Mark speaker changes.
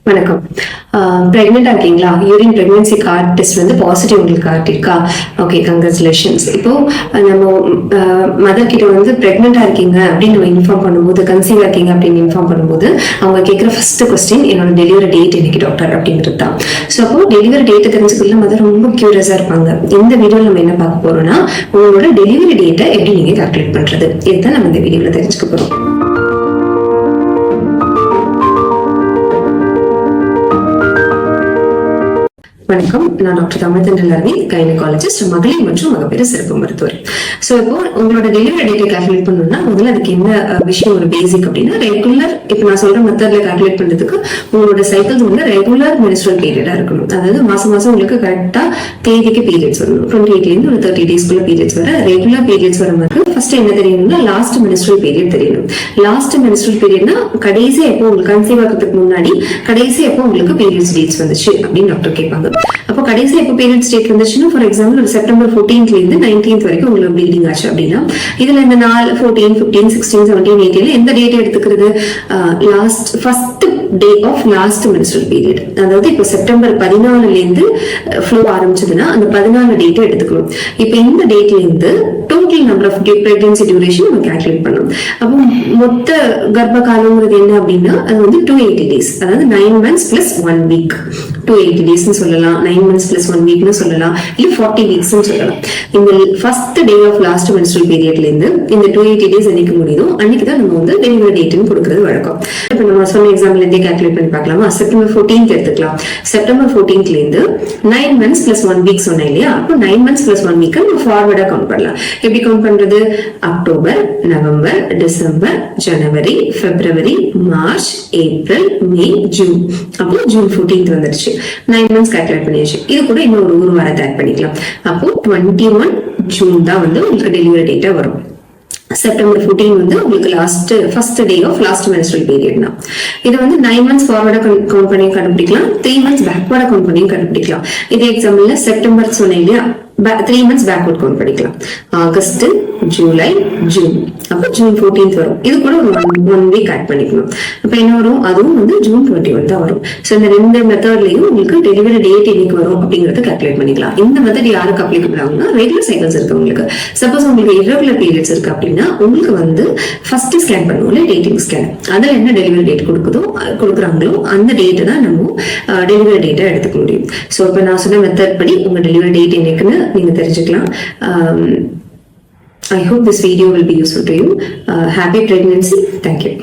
Speaker 1: வணக்கம். பிரெக்னெண்டா இருக்கீங்களா? Urine pregnancy card test வந்து பாசிட்டிவ் உங்களுக்கு காட்டிருக்கா? Okay, congratulations. இப்போ நம்ம மதர் கிட்ட வந்து பிரெக்னெண்டா இருக்கீங்க அப்படின்னு நம்ம இன்ஃபார்ம் பண்ணும்போது, கன்சீவ் இருக்கீங்க அப்படின்னு இன்ஃபார்ம் பண்ணும்போது அவங்க கேட்குற ஃபர்ஸ்ட் கொஸ்டின் என்னோட டெலிவரி டேட் இன்னைக்கு டாக்டர் அப்படிங்கிறது தான். ஸோ அப்போ டெலிவரி டேட்டை தெரிஞ்சுக்கல மதர் ரொம்ப கியூரியஸா இருப்பாங்க. இந்த வீடியோவில் நம்ம என்ன பார்க்க போறோம்னா, உங்களோட டெலிவரி டேட்டை எப்படி நீங்க கால்குலேட் பண்றது, இதுதான் நம்ம இந்த வீடியோவில் தெரிஞ்சுக்க போறோம். வணக்கம், நான் டாக்டர் தமிழ்தண்டல் அரவிந்த், கைனகாலஜிஸ்ட், மகளிர் மற்றும் மகப்பேறு சிறப்பு மருத்துவர். ஸோ இப்போ உங்களோட டெலிவரி டேட்டை கால்குலேட் பண்ணணும்னா முதல்ல அதுக்கு என்ன விஷயம் ஒரு பேசிக் அப்படின்னா, ரெகுலர், இப்போ நான் சொல்ற மெத்தட்ல கால்குலேட் பண்றதுக்கு உங்களோட சைக்கிள்ஸ் வந்து ரெகுலர் மென்ஸ்ட்ரல் பீரியடா இருக்கணும். அதாவது மாசம் உங்களுக்கு கரெக்டா தேதிக்கு பீரியட்ஸ் வரணும். 28 இருந்து ஒரு 30 டேஸ்க்குள்ள பீரியட்ஸ் வர ரெகுலர் பீரியட்ஸ் வர மாதிரி ஃபர்ஸ்ட் என்ன தெரியணும்னா லாஸ்ட் மென்ஸ்ட்ரல் பீரியட் தெரியணும். லாஸ்ட் மென்ஸ்ட்ரல் பீரியட்னா கடைசி எப்போ உங்களுக்கு கன்சீவ் ஆகிறதுக்கு முன்னாடி கடைசி எப்போ உங்களுக்கு பீரியட்ஸ் டேட்ஸ் வந்துச்சு அப்படின்னு டாக்டர் கேட்பாங்க. அப்போ கடைசி எப்போ பீரியட்ஸ் டேட் வந்துச்சுன்னா, ஃபார் எக்ஸாம்பிள் ஒரு செப்டம்பர் 14th இருந்து 19th வரைக்கும் உங்களுக்கு ப்ளீடிங் ஆச்சு அப்படின்னா, இதுல இந்த 4, 14, 15, 16, 17, 18 எந்த டேட் எடுத்துக்கிறது? Last first day of last menstrual period. அதாவது இப்போ செப்டம்பர் 14ல இருந்து ஃப்ளோ ஆரம்பிச்சதுன்னா அந்த 14 டேட்டை எடுத்துக்கணும். இப்போ இந்த டேட்ல இருந்து total number of pregnancy duration நம்ம கால்குலேட் பண்ணணும். அப்போ மொத்த கர்ப்ப காலங்கிறது என்ன அப்படின்னா, அது வந்து 280 டேஸ், அதாவது 9 months plus 1 week. 280 டேஸ்னு சொல்லலாம், 9 months plus 1 weekனு சொல்லலாம், இல்ல 40 weeksனு சொல்லலாம். இந்த first day of last menstrual பீரியட்ல இருந்து இந்த 280 டேஸ் என்னைக்கு முடியுதோ அன்னைக்கு தான் நம்ம வந்து டெலிவரி டேட்னு கொடுக்கறது வழக்கம். இப்போ நம்ம சொன்ன எக்ஸாம்பிள் இருந்தே கால்குலேட் பண்ணி பார்க்கலாமா? செப்டம்பர் 14th எடுத்துக்கலாம். செப்டம்பர் 14th இருந்து 9 months plus 1 week சொன்னேன் இல்லையா? அப்போ 9 months plus 1 week நம்ம ஃபார்வர்டா கவுண்ட் பண்ணலாம். எப்படி கவுண்ட் பண்றது? அக்டோபர், நவம்பர், டிசம்பர், ஜனவரி, பிப்ரவரி, மார்ச், ஏப்ரல், மே, ஜூன். அப்போ ஜூன் 14th வந்துருச்சு. 9 months கால்குலேட் பண்ணியாச்சு. இது கூட இன்னும் ஒரு வாரத்தை ஆட் பண்ணிக்கலாம். அப்போ 21 ஜூன் தான் வந்து உங்களுக்கு டெலிவரி டேட்டா வரும். செப்டம்பர் 14 வந்து உங்களுக்கு first day of last menstrual பீரியட்னா, இது வந்து 9 months ஃபார்வர்டா கவுண்ட் பண்ணி கண்டுபிடிக்கலாம், 3 months பேக்வர்டா கவுண்ட் பண்ணி கண்டுபிடிக்கலாம். இதே எக்ஸாம்பிள்ல செப்டம்பர் சொன்னேன் இல்லையா, 3 months பேக்வர்ட் கவுண்ட் பண்ணிக்கலாம். August, July, June. அப்போ ஜூன் 14th வரும். இது கூட ஒரு 1 week ஆட் பண்ணிக்கணும். அப்ப என்ன வரும்? அதுவும் வந்து ஜூன் 21 தான் வரும். ஸோ இந்த ரெண்டு மெத்தட்லயும் உங்களுக்கு டெலிவரி டேட் என்னைக்கு வரும் அப்படிங்கறத கால்குலேட் பண்ணிக்கலாம். இந்த மெத்தட் யாருக்கு அப்ளிகபிள் ஆகும்னா, ரெகுலர் சைக்கிள்ஸ் இருக்கு உங்களுக்கு. சப்போஸ் உங்களுக்கு இரகுலர் பீரியட்ஸ் இருக்கு அப்படின்னா உங்களுக்கு வந்து ஃபர்ஸ்ட் ஸ்கேன் பண்ணுவோம்ல, டேட்டிங் ஸ்கேன், அதுல என்ன டெலிவரி டேட் கொடுக்குறாங்களோ அந்த டேட்டை தான் நம்ம டெலிவரி டேட்டை எடுத்துக்க முடியும். ஸோ இப்போ நான் சொன்ன மெத்தட் படி உங்க டெலிவரி டேட் என்னைக்குன்னு நீங்க தெரிஞ்சுக்கலாம். I hope this video will be useful to you. Happy pregnancy. Thank you.